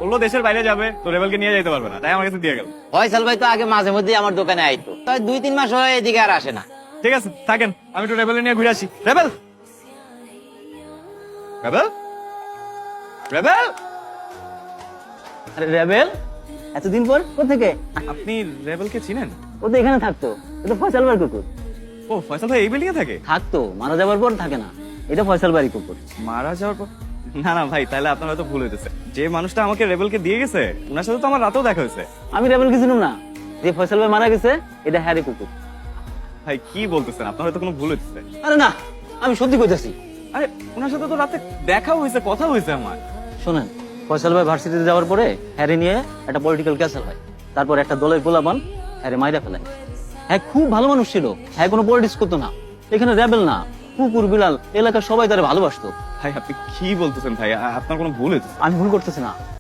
বললো দেশের বাইরে যাবে, তো রেবেলকে নিয়ে যেতে পারবে না, তাই আমার কাছে দিয়ে গেল। ফয়সাল ভাই তো আগে মাঝে মধ্যে আমার দোকানে আইতো, তাই 2-3 মাস হয়ে এদিকে আর আসে না। ঠিক আছে থাকেন, আমি একটু রেবেল নিয়ে ঘুরে আসি। Rebel, rebel, rebel. আরে রেবেল, এতদিন পর কোথেকে? আপনি রেবেলকে চিনেন? ও তো এখানে থাকতো, ও তো ফয়সাল ভাইয়ের কুকুর। ও ফয়সাল ভাই এই বিল্ডিং এ থাকে? থাকতো, মারা যাবার পর থাকে না। এটা ফয়সাল ভাইয়ের কুকুর। মারা যাওয়ার পর? না না ভাই, তাহলে আপনার হয়তো ভুল হইতেছে। যে মানুষটা আমাকে রেবেলকে দিয়ে গেছে, ওনার সাথে তো আমার রাতেও দেখা হয়েছে। আমি রেবেল কিছু না, যে ফয়সাল ভাই মারা গেছে এটা হ্যারি কুকুর। ভাই কি বলতেছেন, আপনার হয়তো কোনো ভুল হইতেছে। আরে না, আমি সত্যি কইতাছি। আরে ওনার সাথে তো রাতে দেখাও হয়েছে, কথা হয়েছে আমার। শোনেন, ফয়সাল ভাই ভার্সিটিতে যাওয়ার পরে হ্যারি নিয়ে একটা পলিটিক্যাল ক্যাসেল হয়। তারপর একটা দলের গোলাবান হ্যারি মাইরা ফেলায়। হ্যাঁ খুব ভালো মানুষ ছিল, হ্যাঁ কোনো পলিটিক্স করতো না। এখানে রেবেল না, কুকুর বিলাল এলাকার সবাই তারা ভালোবাসতো। ভাই আপনি কি বলতেছেন ভাই, আপনার কোনো ভুল হইতেছে। আমি ভুল করতেছি না।